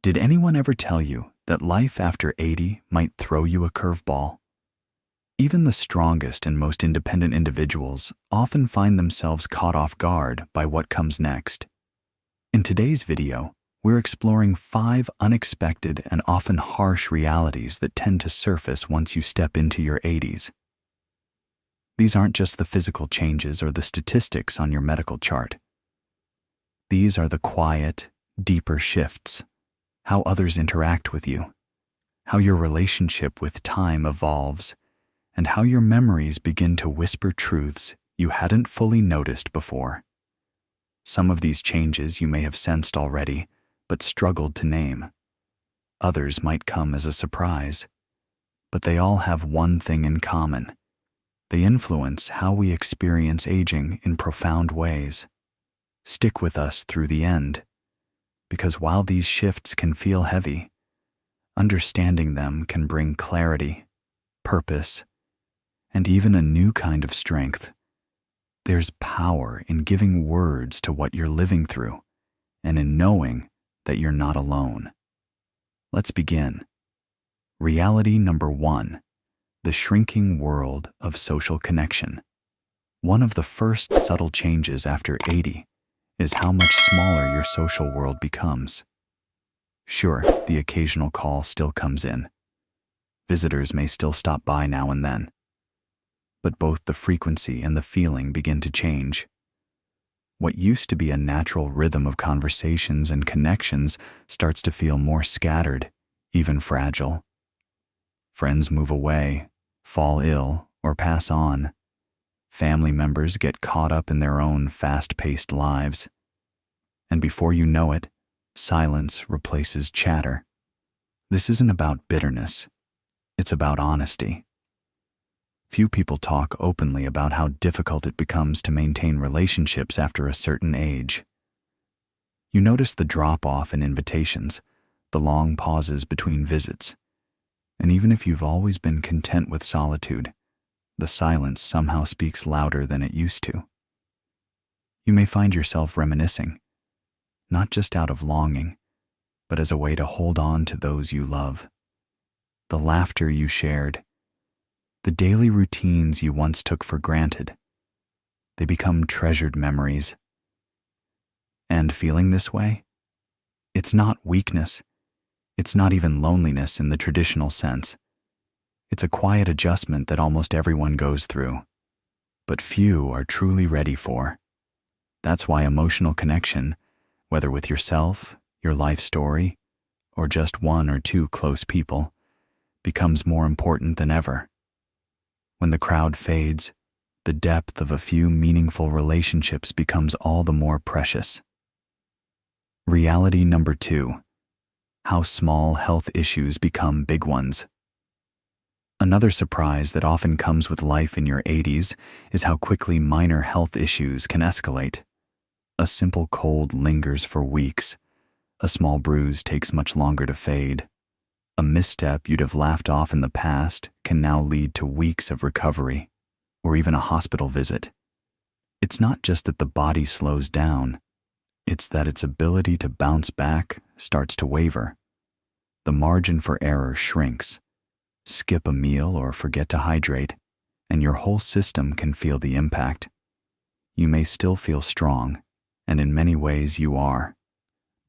Did anyone ever tell you that life after 80 might throw you a curveball? Even the strongest and most independent individuals often find themselves caught off guard by what comes next. In today's video, we're exploring 5 unexpected and often harsh realities that tend to surface once you step into your 80s. These aren't just the physical changes or the statistics on your medical chart. These are the quiet, deeper shifts, how others interact with you, how your relationship with time evolves, and how your memories begin to whisper truths you hadn't fully noticed before. Some of these changes you may have sensed already, but struggled to name. Others might come as a surprise, but they all have one thing in common. They influence how we experience aging in profound ways. Stick with us through the end, because while these shifts can feel heavy, understanding them can bring clarity, purpose, and even a new kind of strength. There's power in giving words to what you're living through, and in knowing that you're not alone. Let's begin. Reality number 1, the shrinking world of social connection. One of the first subtle changes after 80 is how much smaller your social world becomes. Sure, the occasional call still comes in. Visitors may still stop by now and then. But both the frequency and the feeling begin to change. What used to be a natural rhythm of conversations and connections starts to feel more scattered, even fragile. Friends move away, fall ill, or pass on. Family members get caught up in their own fast-paced lives. And before you know it, silence replaces chatter. This isn't about bitterness. It's about honesty. Few people talk openly about how difficult it becomes to maintain relationships after a certain age. You notice the drop-off in invitations, the long pauses between visits, and even if you've always been content with solitude, the silence somehow speaks louder than it used to. You may find yourself reminiscing, not just out of longing, but as a way to hold on to those you love. The laughter you shared, the daily routines you once took for granted, they become treasured memories. And feeling this way? It's not weakness. It's not even loneliness in the traditional sense. It's a quiet adjustment that almost everyone goes through, but few are truly ready for. That's why emotional connection, whether with yourself, your life story, or just one or two close people, becomes more important than ever. When the crowd fades, the depth of a few meaningful relationships becomes all the more precious. Reality number 2, how small health issues become big ones. Another surprise that often comes with life in your 80s is how quickly minor health issues can escalate. A simple cold lingers for weeks. A small bruise takes much longer to fade. A misstep you'd have laughed off in the past can now lead to weeks of recovery, or even a hospital visit. It's not just that the body slows down, it's that its ability to bounce back starts to waver. The margin for error shrinks. Skip a meal or forget to hydrate, and your whole system can feel the impact. You may still feel strong, and in many ways you are,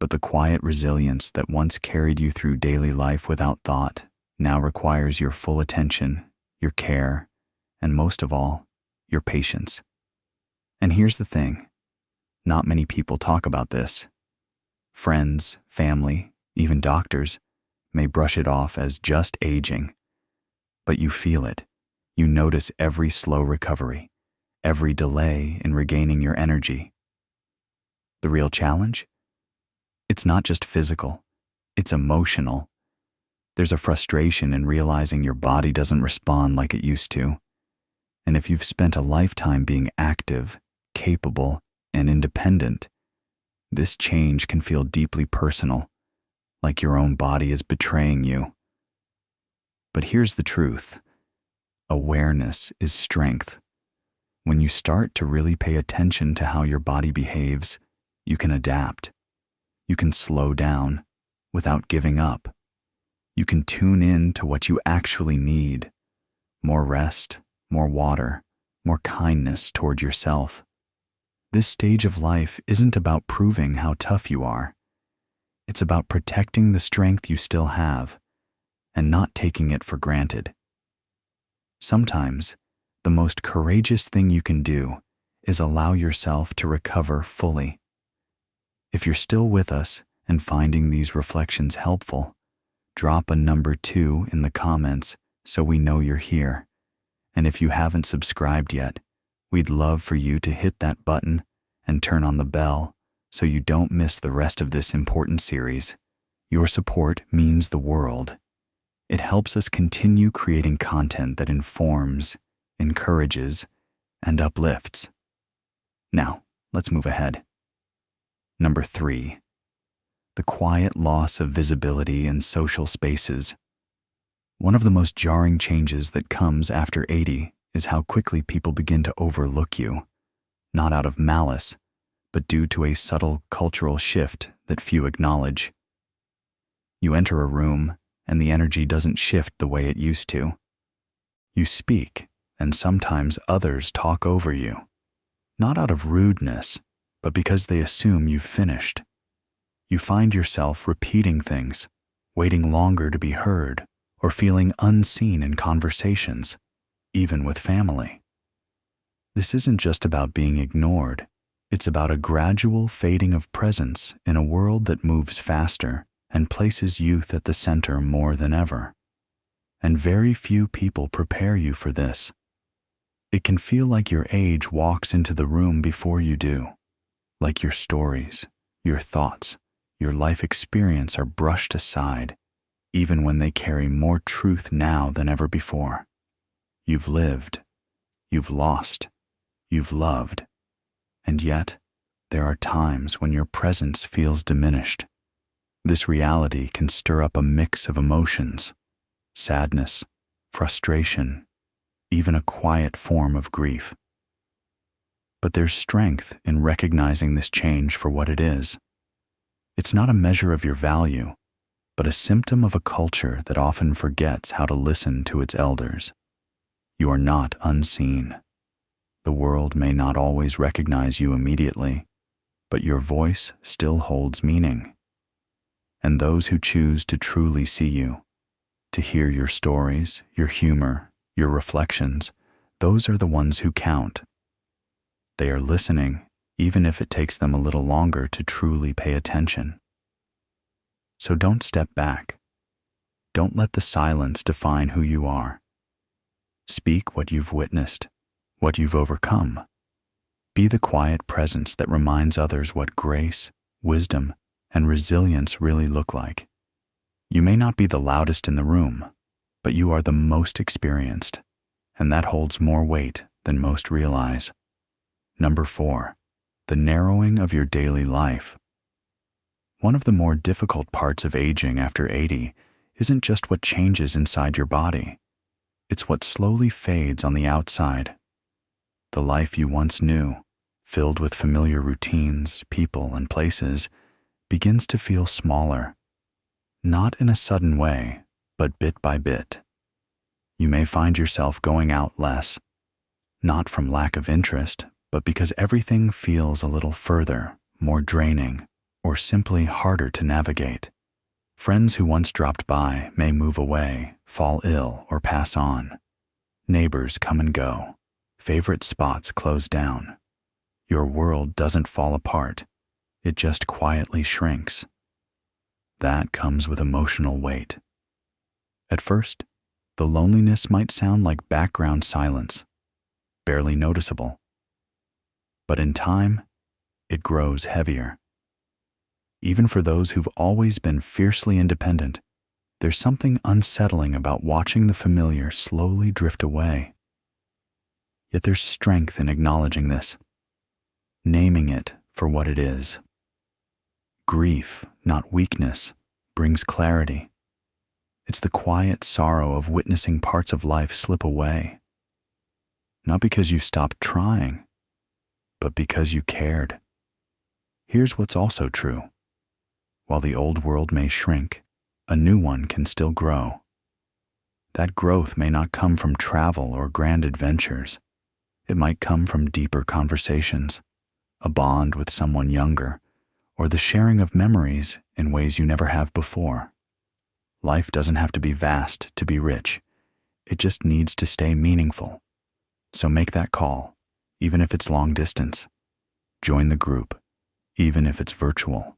but the quiet resilience that once carried you through daily life without thought now requires your full attention, your care, and most of all, your patience. And here's the thing, not many people talk about this. Friends, family, even doctors may brush it off as just aging. But you feel it. You notice every slow recovery, every delay in regaining your energy. The real challenge? It's not just physical, it's emotional. There's a frustration in realizing your body doesn't respond like it used to. And if you've spent a lifetime being active, capable, and independent, this change can feel deeply personal, like your own body is betraying you. But here's the truth. Awareness is strength. When you start to really pay attention to how your body behaves, you can adapt. You can slow down, without giving up. You can tune in to what you actually need: more rest, more water, more kindness toward yourself. This stage of life isn't about proving how tough you are. It's about protecting the strength you still have and not taking it for granted. Sometimes, the most courageous thing you can do is allow yourself to recover fully. If you're still with us and finding these reflections helpful, drop a number 2 in the comments so we know you're here. And if you haven't subscribed yet, we'd love for you to hit that button and turn on the bell so you don't miss the rest of this important series. Your support means the world. It helps us continue creating content that informs, encourages, and uplifts. Now, let's move ahead. Number 3, the quiet loss of visibility in social spaces. One of the most jarring changes that comes after 80 is how quickly people begin to overlook you, not out of malice, but due to a subtle cultural shift that few acknowledge. You enter a room, and the energy doesn't shift the way it used to. You speak, and sometimes others talk over you, not out of rudeness, but because they assume you've finished. You find yourself repeating things, waiting longer to be heard, or feeling unseen in conversations, even with family. This isn't just about being ignored. It's about a gradual fading of presence in a world that moves faster and places youth at the center more than ever. And very few people prepare you for this. It can feel like your age walks into the room before you do, like your stories, your thoughts, your life experience are brushed aside, even when they carry more truth now than ever before. You've lived, you've lost, you've loved, and yet there are times when your presence feels diminished. This reality can stir up a mix of emotions: sadness, frustration, even a quiet form of grief. But there's strength in recognizing this change for what it is. It's not a measure of your value, but a symptom of a culture that often forgets how to listen to its elders. You are not unseen. The world may not always recognize you immediately, but your voice still holds meaning. And those who choose to truly see you, to hear your stories, your humor, your reflections, those are the ones who count. They are listening, even if it takes them a little longer to truly pay attention. So don't step back. Don't let the silence define who you are. Speak what you've witnessed, what you've overcome. Be the quiet presence that reminds others what grace, wisdom, and resilience really look like. You may not be the loudest in the room, but you are the most experienced, and that holds more weight than most realize. Number 4, the narrowing of your daily life. One of the more difficult parts of aging after 80 isn't just what changes inside your body. It's what slowly fades on the outside. The life you once knew, filled with familiar routines, people, and places, begins to feel smaller. Not in a sudden way, but bit by bit. You may find yourself going out less, not from lack of interest, but because everything feels a little further, more draining, or simply harder to navigate. Friends who once dropped by may move away, fall ill, or pass on. Neighbors come and go. Favorite spots close down. Your world doesn't fall apart. It just quietly shrinks. That comes with emotional weight. At first, the loneliness might sound like background silence, barely noticeable. But in time, it grows heavier. Even for those who've always been fiercely independent, there's something unsettling about watching the familiar slowly drift away. Yet there's strength in acknowledging this, naming it for what it is. Grief, not weakness, brings clarity. It's the quiet sorrow of witnessing parts of life slip away. Not because you stopped trying, but because you cared. Here's what's also true. While the old world may shrink, a new one can still grow. That growth may not come from travel or grand adventures. It might come from deeper conversations, a bond with someone younger, or the sharing of memories in ways you never have before. Life doesn't have to be vast to be rich. It just needs to stay meaningful. So make that call, even if it's long distance. Join the group, even if it's virtual.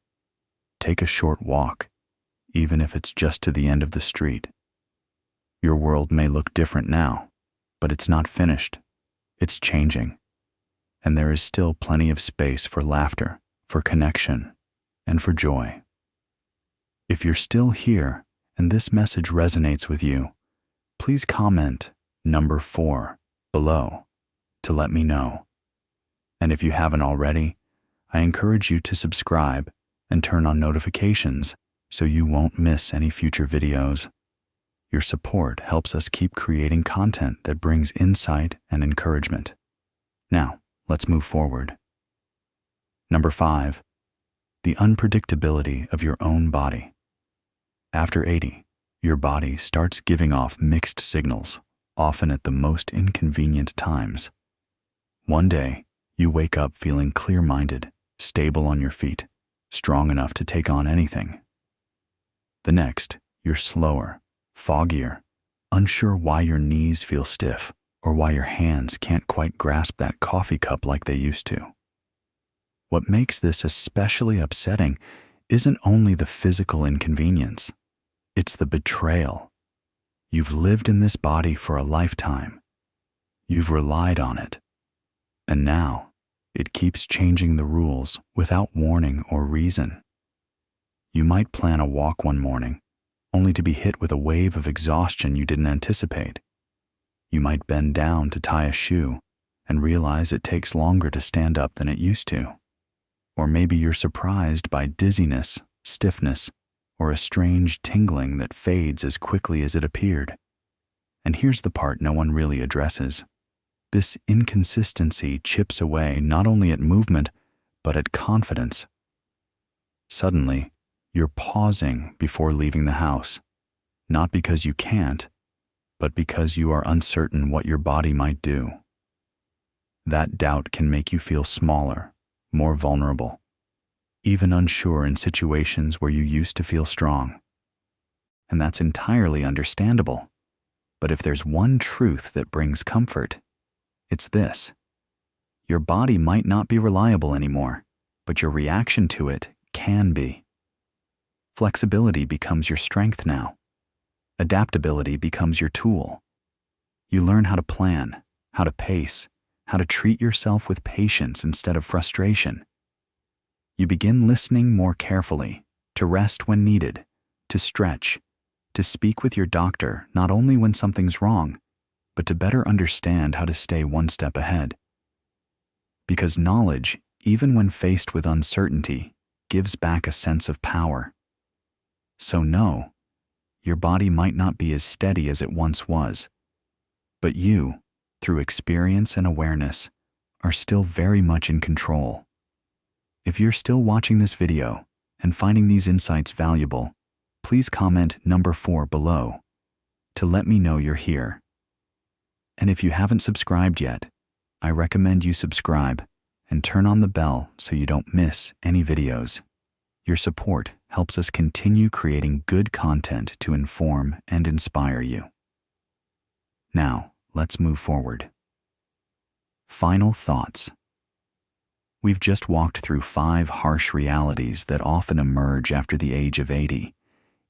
Take a short walk, even if it's just to the end of the street. Your world may look different now, but it's not finished. It's changing. And there is still plenty of space for laughter, for connection, and for joy. If you're still here and this message resonates with you, please comment number 4 below to let me know. And if you haven't already, I encourage you to subscribe and turn on notifications so you won't miss any future videos. Your support helps us keep creating content that brings insight and encouragement. Now, let's move forward. Number 5, the unpredictability of your own body. After 80, your body starts giving off mixed signals, often at the most inconvenient times. One day, you wake up feeling clear-minded, stable on your feet, strong enough to take on anything. The next, you're slower, foggier, unsure why your knees feel stiff or why your hands can't quite grasp that coffee cup like they used to. What makes this especially upsetting isn't only the physical inconvenience, it's the betrayal. You've lived in this body for a lifetime. You've relied on it. And now, it keeps changing the rules without warning or reason. You might plan a walk one morning, only to be hit with a wave of exhaustion you didn't anticipate. You might bend down to tie a shoe and realize it takes longer to stand up than it used to. Or maybe you're surprised by dizziness, stiffness, or a strange tingling that fades as quickly as it appeared. And here's the part no one really addresses. This inconsistency chips away not only at movement, but at confidence. Suddenly, you're pausing before leaving the house, not because you can't, but because you are uncertain what your body might do. That doubt can make you feel smaller, more vulnerable, even unsure in situations where you used to feel strong. And that's entirely understandable. But if there's one truth that brings comfort, it's this. Your body might not be reliable anymore, but your reaction to it can be. Flexibility becomes your strength now. Adaptability becomes your tool. You learn how to plan, how to pace, how to treat yourself with patience instead of frustration. You begin listening more carefully, to rest when needed, to stretch, to speak with your doctor not only when something's wrong, but to better understand how to stay one step ahead. Because knowledge, even when faced with uncertainty, gives back a sense of power. So no, your body might not be as steady as it once was, but you, through experience and awareness, are still very much in control. If you're still watching this video and finding these insights valuable, please comment number 4 below to let me know you're here. And if you haven't subscribed yet, I recommend you subscribe and turn on the bell so you don't miss any videos. Your support helps us continue creating good content to inform and inspire you. Now, let's move forward. Final thoughts. We've just walked through 5 harsh realities that often emerge after the age of 80,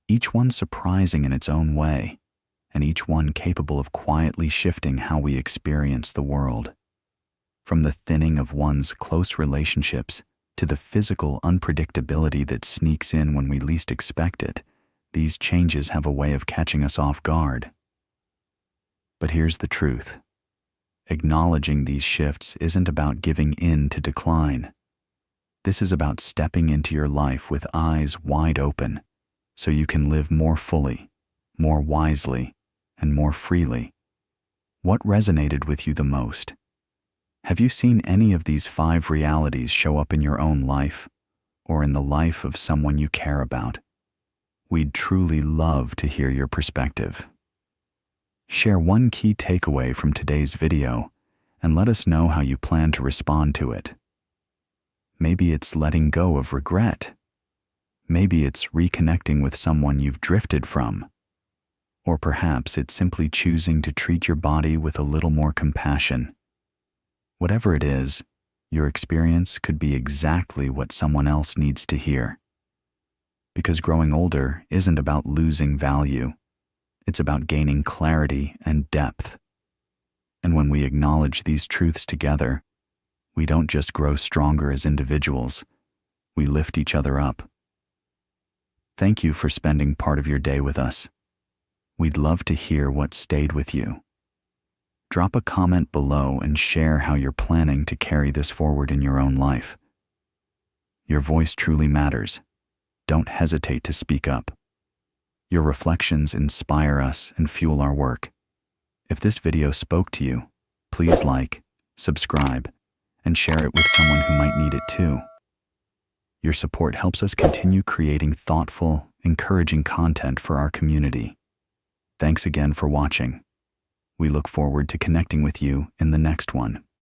each one surprising in its own way, and each one capable of quietly shifting how we experience the world. From the thinning of one's close relationships to the physical unpredictability that sneaks in when we least expect it, these changes have a way of catching us off guard. But here's the truth. Acknowledging these shifts isn't about giving in to decline. This is about stepping into your life with eyes wide open, so you can live more fully, more wisely, and more freely. What resonated with you the most? Have you seen any of these 5 realities show up in your own life? or in the life of someone you care about. We'd truly love to hear your perspective. Share one key takeaway from today's video and let us know how you plan to respond to it. Maybe it's letting go of regret. Maybe it's reconnecting with someone you've drifted from. Or perhaps it's simply choosing to treat your body with a little more compassion. Whatever it is, your experience could be exactly what someone else needs to hear. Because growing older isn't about losing value. It's about gaining clarity and depth. And when we acknowledge these truths together, we don't just grow stronger as individuals, we lift each other up. Thank you for spending part of your day with us. We'd love to hear what stayed with you. Drop a comment below and share how you're planning to carry this forward in your own life. Your voice truly matters. Don't hesitate to speak up. Your reflections inspire us and fuel our work. If this video spoke to you, please like, subscribe, and share it with someone who might need it too. Your support helps us continue creating thoughtful, encouraging content for our community. Thanks again for watching. We look forward to connecting with you in the next one.